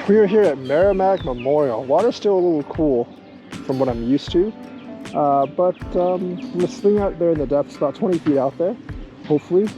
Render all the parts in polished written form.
We are here at Merrimack Memorial. Water's still a little cool from what I'm used to, but I'm gonna swing out there in the depths, about 20 feet out there. Hopefully,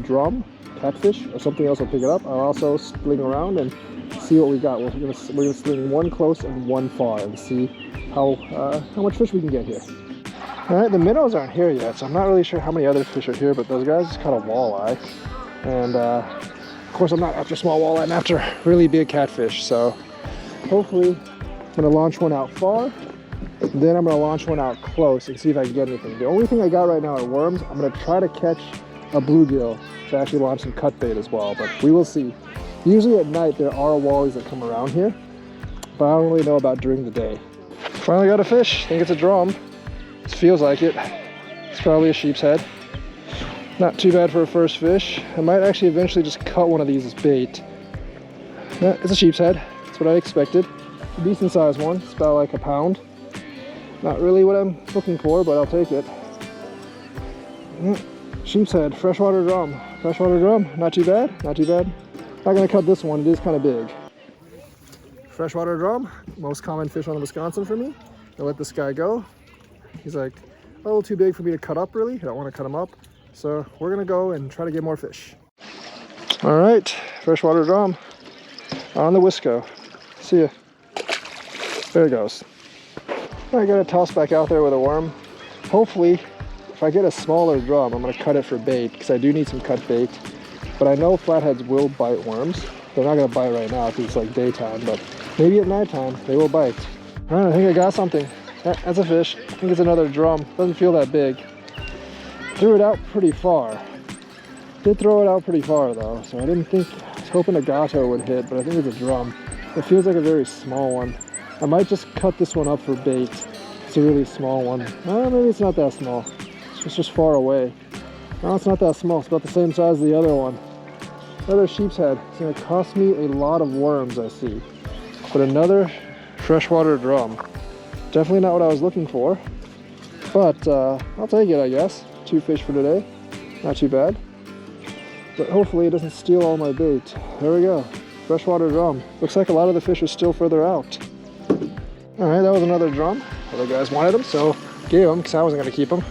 drum, catfish, or something else will pick it up. I'll also sling around and see what we got. We're gonna sling one close and one far and see how much fish we can get here. All right, the minnows aren't here yet, so I'm not really sure how many other fish are here, but those guys just caught a walleye, and of course, I'm not after small walleye, I'm after really big catfish. So hopefully I'm gonna launch one out far, then I'm gonna launch one out close and see if I can get anything. The only thing I got right now are worms. I'm gonna try to catch a bluegill to actually launch some cut bait as well, but we will see. Usually at night there are wallies that come around here, but I don't really know about during the day. Finally got a fish. I think it's a drum. It feels like it. It's probably a sheep's head. Not too bad for a first fish. I might actually eventually just cut one of these as bait. Yeah, it's a sheep's head. That's what I expected. A decent sized one. It's about like a pound. Not really what I'm looking for, but I'll take it. Sheep's head, freshwater drum. Freshwater drum, not too bad, not too bad. Not gonna cut this one, it is kind of big. Freshwater drum, most common fish on Wisconsin for me. I let this guy go. He's like a little too big for me to cut up really. I don't want to cut him up. So we're gonna go and try to get more fish. All right, freshwater drum on the Wisco. See ya. There it goes. I gotta toss back out there with a worm. Hopefully, if I get a smaller drum, I'm gonna cut it for bait because I do need some cut bait. But I know flatheads will bite worms. They're not gonna bite right now because it's like daytime, but maybe at nighttime they will bite. All right, I think I got something. That's a fish. I think it's another drum. Doesn't feel that big. Threw it out pretty far. Did throw it out pretty far though, so I didn't think, I was hoping a gato would hit, but I think it's a drum. It feels like a very small one. I might just cut this one up for bait. It's a really small one. Maybe it's not that small. It's just far away. No, it's not that small. It's about the same size as the other one. Another sheep's head. It's gonna cost me a lot of worms, I see. But another freshwater drum. Definitely not what I was looking for, but I'll take it, I guess. 2 fish for today, not too bad. But hopefully it doesn't steal all my bait. There we go, freshwater drum. Looks like a lot of the fish are still further out. All right, that was another drum. Other guys wanted them, so gave them because I wasn't gonna keep them.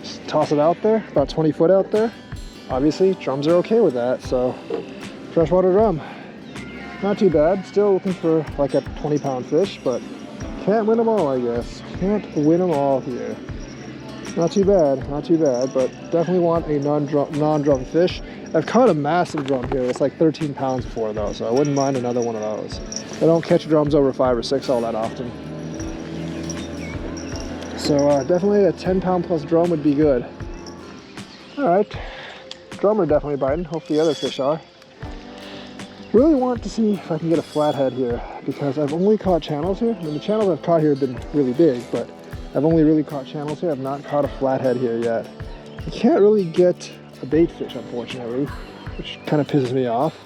Just toss it out there, about 20 foot out there. Obviously, drums are okay with that, so freshwater drum. Not too bad, still looking for like a 20-pound fish, but can't win them all, I guess. Can't win them all here. Not too bad, but definitely want a non-drum fish. I've caught a massive drum here. It's like 13 pounds before though, so I wouldn't mind another one of those. I don't catch drums over 5 or 6 all that often. So definitely a 10-pound plus drum would be good. All right, drum are definitely biting. Hopefully the other fish are. Really want to see if I can get a flathead here because I've only caught channels here. I mean, the channels I've caught here have been really big, but I've only really caught channels here. I've not caught a flathead here yet. I can't really get a bait fish, unfortunately, which kind of pisses me off.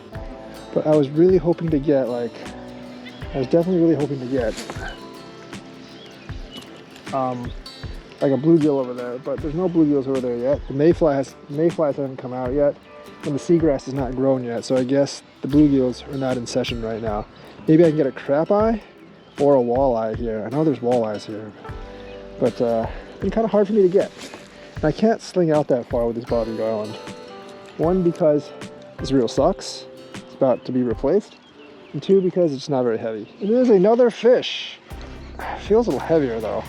But I was really hoping to get like a a bluegill over there, but there's no bluegills over there yet. The mayflies haven't come out yet, and the seagrass is not grown yet, so I guess the bluegills are not in session right now. Maybe I can get a crapeye or a walleye here. I know there's walleyes here, but it's been kind of hard for me to get. And I can't sling out that far with this bobby garland. One, because this reel sucks. It's about to be replaced. And 2, because it's not very heavy. And there's another fish. It feels a little heavier though.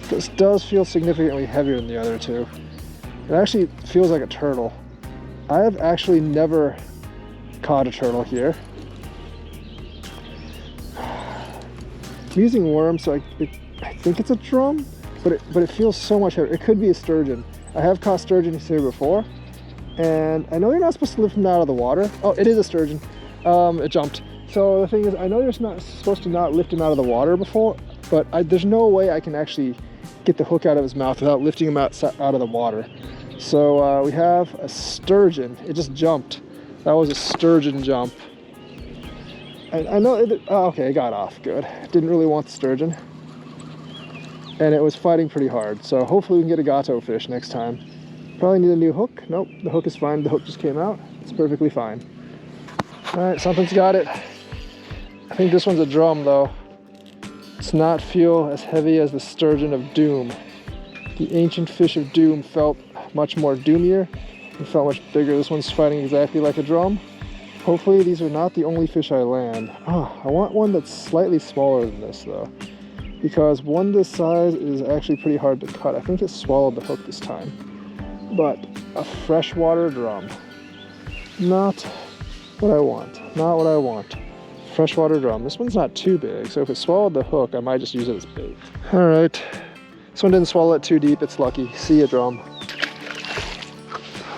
This does feel significantly heavier than the other 2. It actually feels like a turtle. I have actually never caught a turtle here. I'm using worms, so I think it's a drum, but it feels so much heavier. It could be a sturgeon. I have caught sturgeons here before, and I know you're not supposed to lift them out of the water. Oh, it is a sturgeon. It jumped. So the thing is, I know you're not supposed to not lift him out of the water before, but there's no way I can actually get the hook out of his mouth without lifting him out of the water. So we have a sturgeon. It just jumped. That was a sturgeon jump. I know it, oh, okay, it got off, good. Didn't really want the sturgeon. And it was fighting pretty hard, so hopefully we can get a gato fish next time. Probably need a new hook. Nope, the hook is fine. The hook just came out. It's perfectly fine. All right, something's got it. I think this one's a drum though. Does not feel as heavy as the sturgeon of doom. The ancient fish of doom felt much more doomier and felt much bigger. This one's fighting exactly like a drum. Hopefully these are not the only fish I land. I want one that's slightly smaller than this though, because one this size is actually pretty hard to cut. I think it swallowed the hook this time. But a freshwater drum. Not what I want. Not what I want. Freshwater drum. This one's not too big, so if it swallowed the hook, I might just use it as bait. All right. This one didn't swallow it too deep. It's lucky. See ya, drum.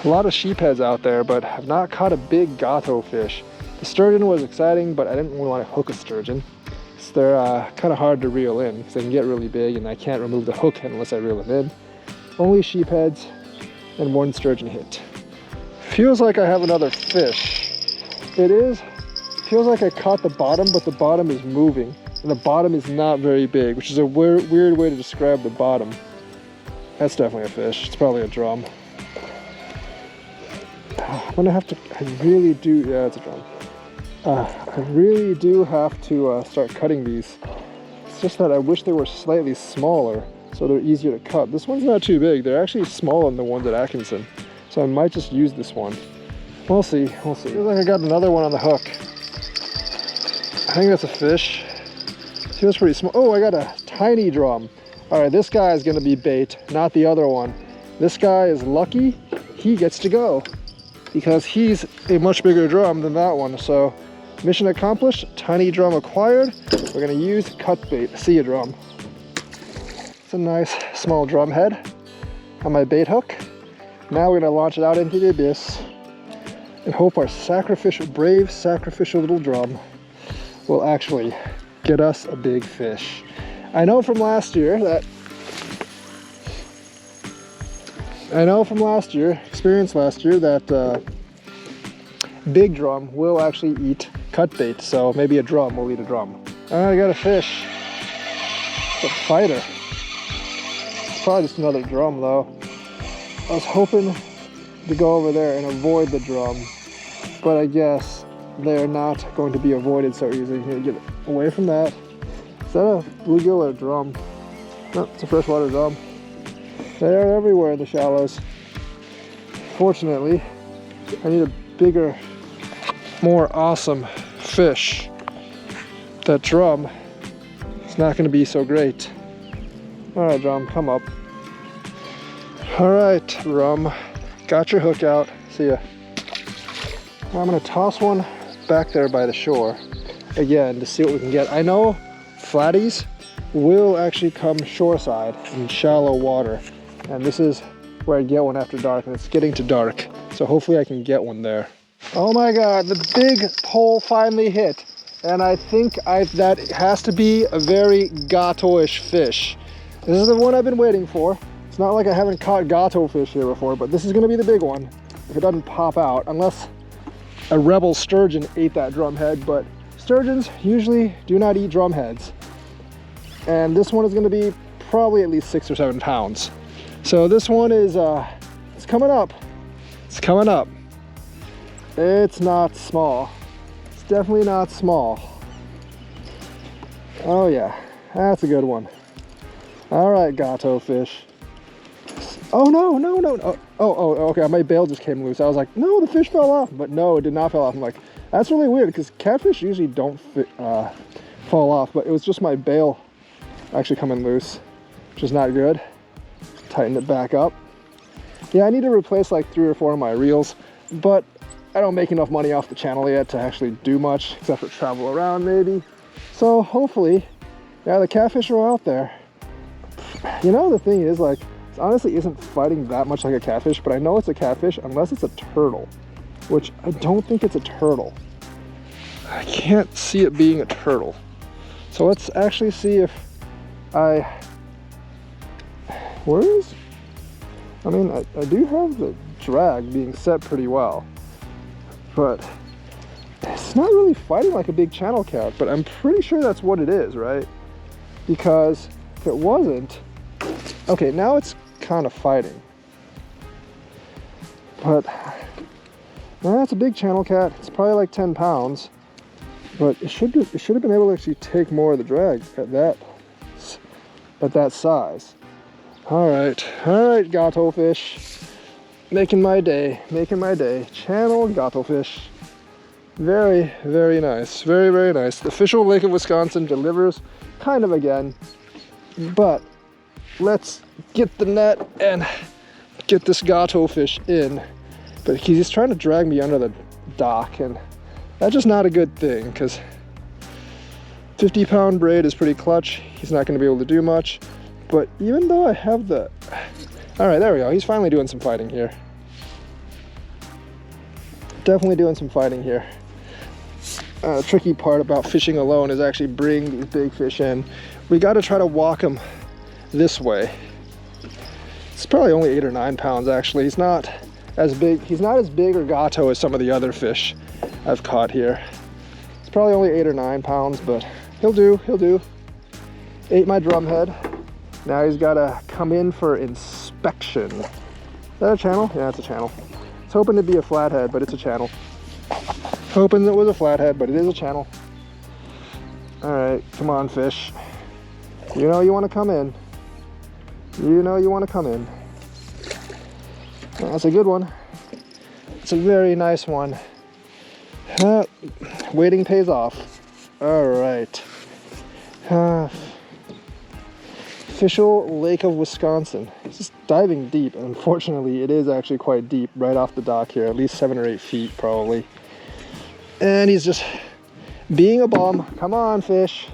A lot of sheepheads out there, but I've not caught a big gato fish. The sturgeon was exciting, but I didn't really want to hook a sturgeon. So they're kind of hard to reel in because they can get really big and I can't remove the hook unless I reel it in. Only sheepheads and one sturgeon hit. Feels like I have another fish. It is. Feels like I caught the bottom, but the bottom is moving. And the bottom is not very big, which is a weird way to describe the bottom. That's definitely a fish. It's probably a drum. I'm gonna have to, I really do, yeah, it's a drum. I really do have to start cutting these. It's just that I wish they were slightly smaller so they're easier to cut. This one's not too big. They're actually smaller than the ones at Atkinson. So I might just use this one. We'll see, we'll see. Feels like I got another one on the hook. I think that's a fish. Feels pretty small. Oh, I got a tiny drum. All right, this guy is gonna be bait, not the other one. This guy is lucky. He gets to go because he's a much bigger drum than that one. So mission accomplished, tiny drum acquired. We're gonna use cut bait. See ya, drum. It's a nice small drum head on my bait hook. Now we're gonna launch it out into the abyss and hope our brave sacrificial little drum will actually get us a big fish. I know from last year, experience last year, that big drum will actually eat cut bait, so maybe a drum will eat a drum. All right, I got a fish. It's a fighter. It's probably just another drum though. I was hoping to go over there and avoid the drum, but I guess they're not going to be avoided so easily. You get away from that. Is that a bluegill or a drum? No, it's a freshwater drum. They are everywhere in the shallows. Fortunately, I need a bigger, more awesome fish. That drum is not going to be so great. All right, drum, come up. All right, drum, got your hook out. See ya. I'm going to toss one back there by the shore again to see what we can get. I know flatties will actually come shoreside in shallow water, and this is where I get one after dark, and it's getting to dark, so hopefully I can get one there. Oh my god, the big pole finally hit, and I think that has to be a very gato-ish fish. This is the one I've been waiting for. It's not like I haven't caught gato fish here before, but this is going to be the big one if it doesn't pop out, unless a rebel sturgeon ate that drum head. But sturgeons usually do not eat drum heads, and this one is going to be probably at least 6 or 7 pounds. So this one is it's coming up. It's coming up. It's not small. It's definitely not small. Oh yeah, that's a good one. All right, gato fish. Oh no. Oh, okay, my bail just came loose. I was like, no, the fish fell off. But no, it did not fall off. I'm like, that's really weird because catfish usually don't fall off, but it was just my bail actually coming loose, which is not good. Tighten it back up. Yeah, I need to replace like 3 or 4 of my reels, but I don't make enough money off the channel yet to actually do much, except for travel around maybe. So hopefully, yeah, the catfish are out there. You know, the thing is, like, it honestly isn't fighting that much like a catfish, but I know it's a catfish unless it's a turtle, which I don't think it's a turtle. I can't see it being a turtle. So let's actually see if where is, I mean, I do have the drag being set pretty well, but it's not really fighting like a big channel cat, but I'm pretty sure that's what it is, right? Because if it wasn't, okay, now it's kind of fighting, but that's a big channel cat. It's probably like 10 pounds, But it should have been able to actually take more of the drag at that size. All right, gato fish. Making my day, Channel gato fish. Very, very nice, very, very nice. The official Lake of Wisconsin delivers kind of again, but let's get the net and get this gato fish in. But he's just trying to drag me under the dock, and that's just not a good thing, because 50-pound braid is pretty clutch. He's not going to be able to do much. But even though I have the... All right, there we go. He's finally doing some fighting here. Definitely doing some fighting here. The tricky part about fishing alone is actually bringing these big fish in. We got to try to walk him this way. It's probably only 8 or 9 pounds actually. He's not as big. He's not as big or gato as some of the other fish I've caught here. It's probably only 8 or 9 pounds, but he'll do. Ate my drumhead. Now he's got to come in for inspection. Is that a channel? Yeah, it's a channel. It's hoping to be a flathead, but it's a channel. Hoping it was a flathead, but it is a channel. All right, come on, fish. You know you want to come in. You know you want to come in. That's a good one. It's a very nice one. Waiting pays off. All right. Official Lake of Wisconsin. It's just diving deep. Unfortunately, it is actually quite deep right off the dock here, at least 7 or 8 feet probably. And he's just being a bum. Come on, fish.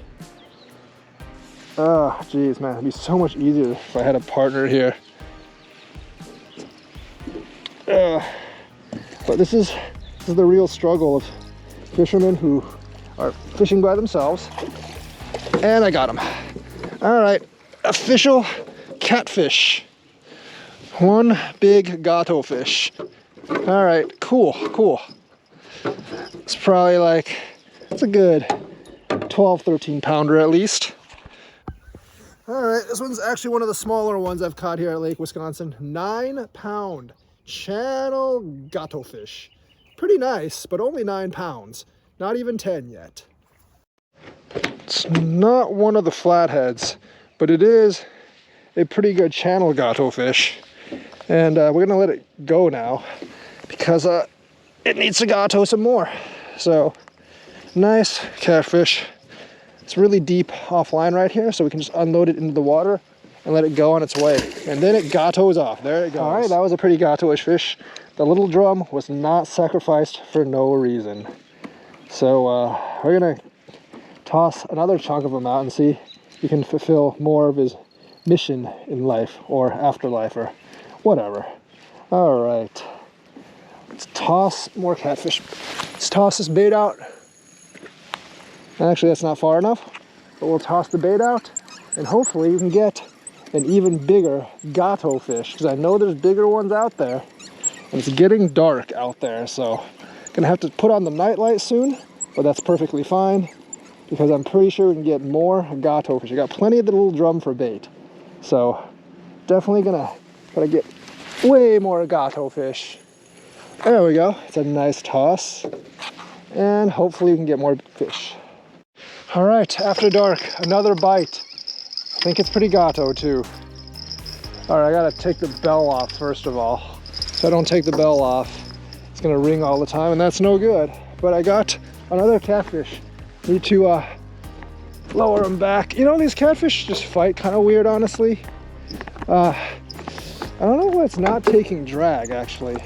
Oh, geez, man, it'd be so much easier if I had a partner here. But this is the real struggle of fishermen who are fishing by themselves. And I got him. All right, official catfish. One big gato fish. All right, cool. It's probably like, it's a good 12, 13 pounder at least. All right, this one's actually one of the smaller ones I've caught here at Lake Wisconsin. 9-pound channel gato fish. Pretty nice, but only 9 pounds. Not even 10 yet. It's not one of the flatheads, but it is a pretty good channel gato fish. And we're gonna let it go now because it needs to gato some more. So, nice catfish. It's really deep offline right here, so we can just unload it into the water and let it go on its way. And then it gatos off. There it goes. All right, that was a pretty gato-ish fish. The little drum was not sacrificed for no reason. So we're gonna toss another chunk of him out and see if he can fulfill more of his mission in life or afterlife or whatever. All right, let's toss more catfish. Let's toss this bait out. Actually, that's not far enough, but we'll toss the bait out and hopefully we can get an even bigger gato fish, because I know there's bigger ones out there and it's getting dark out there, so gonna have to put on the nightlight soon, but that's perfectly fine because I'm pretty sure we can get more gato fish. I got plenty of the little drum for bait, so definitely gotta get way more gato fish. There we go. It's a nice toss and hopefully we can get more fish. All right, after dark, another bite. I think it's pretty gato too. All right, I gotta take the bell off first of all. If I don't take the bell off, it's gonna ring all the time and that's no good. But I got another catfish. Need to lower him back. You know, these catfish just fight kind of weird, honestly. I don't know why it's not taking drag, actually.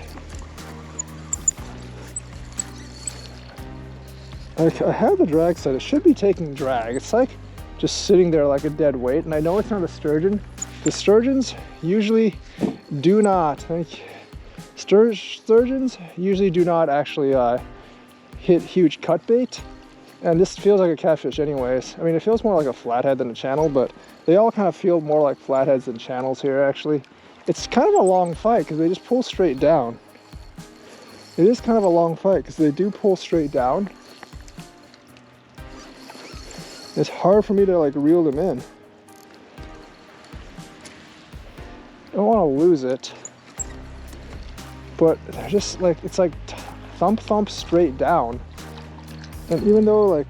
I have the drag set. It should be taking drag. It's like just sitting there like a dead weight. And I know it's not a sturgeon. The sturgeons usually do not. Sturgeons usually do not actually hit huge cut bait. And this feels like a catfish anyways. I mean, it feels more like a flathead than a channel, but they all kind of feel more like flatheads than channels here, actually. It's kind of a long fight because they just pull straight down. It is kind of a long fight because they do pull straight down. It's hard for me to like reel them in. I don't want to lose it, but they're just like, it's like thump thump straight down. And even though like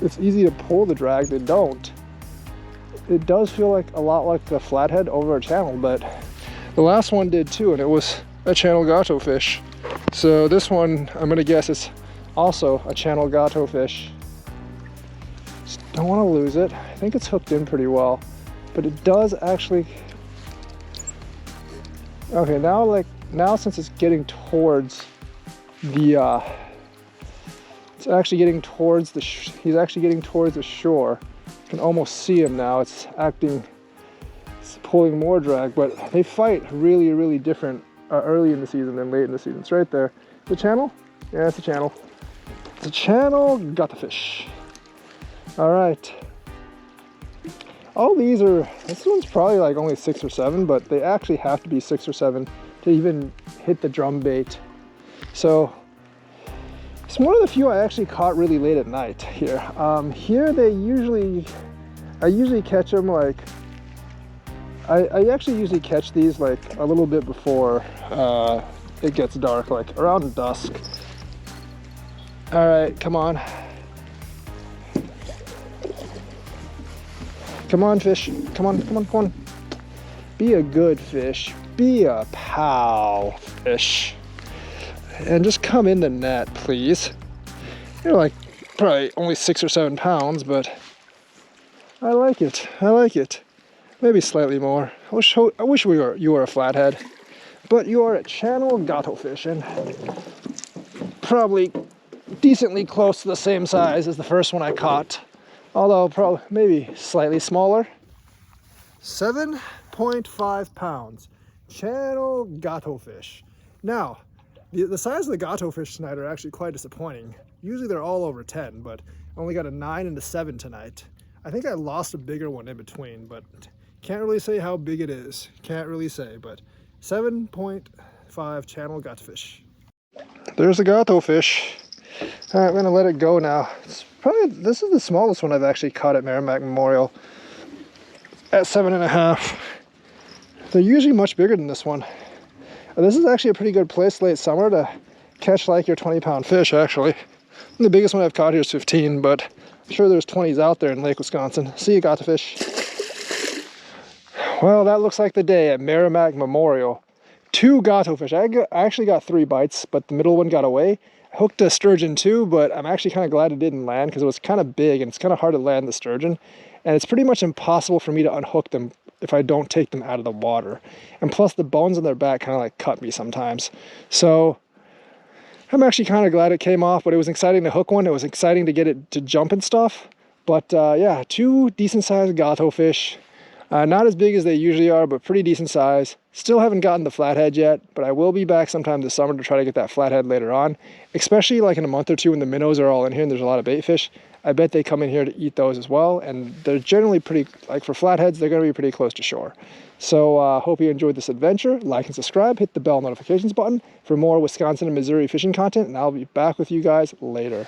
it's easy to pull the drag, they don't. It does feel like a lot like the flathead over a channel, but the last one did too, and it was a channel gato fish. So this one, I'm gonna guess it's also a channel gato fish. Just don't want to lose it. I think it's hooked in pretty well, but it does actually. Okay, now since it's getting towards the, it's actually getting towards the. He's actually getting towards the shore. You can almost see him now. It's pulling more drag, but they fight really, really different early in the season than late in the season. It's right there. The channel? Yeah, it's a channel. It's a channel, got the fish. All right. All these are, this one's probably like only 6 or 7, but they actually have to be 6 or 7 to even hit the drum bait. So it's one of the few I actually caught really late at night here. Here I usually catch them like, I actually usually catch these like a little bit before it gets dark, like around dusk. All right, come on. Come on, fish. Come on, come on, come on. Be a good fish. Be a pal fish. And just come in the net, please. You're like probably only 6 or 7 pounds, but I like it. I like it. Maybe slightly more. I wish you were a flathead, but you are a channel gato fish, and probably decently close to the same size as the first one I caught, although probably maybe slightly smaller. 7.5 pounds, channel gato fish. Now, the size of the gato fish tonight are actually quite disappointing. Usually they're all over 10, but I only got a 9 and a 7 tonight. I think I lost a bigger one in between, but can't really say how big it is. Can't really say, but 7.5 channel gato fish. There's the gato fish. All right, we're gonna let it go now. This is the smallest one I've actually caught at Merrimack Memorial at 7.5. They're usually much bigger than this one. This is actually a pretty good place late summer to catch like your 20-pound fish, actually. And the biggest one I've caught here is 15, but I'm sure there's 20s out there in Lake Wisconsin. See you, gato fish. Well, that looks like the day at Merrimack Memorial. 2 gato fish. I actually got 3 bites, but the middle one got away. I hooked a sturgeon too, but I'm actually kind of glad it didn't land because it was kind of big and it's kind of hard to land the sturgeon. And it's pretty much impossible for me to unhook them if I don't take them out of the water. And plus the bones on their back kind of like cut me sometimes. So I'm actually kind of glad it came off, but it was exciting to hook one. It was exciting to get it to jump and stuff. But yeah, 2 decent sized gato fish. Not as big as they usually are, but pretty decent size. Still haven't gotten the flathead yet, but I will be back sometime this summer to try to get that flathead later on. Especially like in a month or 2 when the minnows are all in here and there's a lot of bait fish. I bet they come in here to eat those as well. And they're generally pretty, like for flatheads, they're gonna be pretty close to shore. So hope you enjoyed this adventure. Like and subscribe, hit the bell notifications button for more Wisconsin and Missouri fishing content, and I'll be back with you guys later.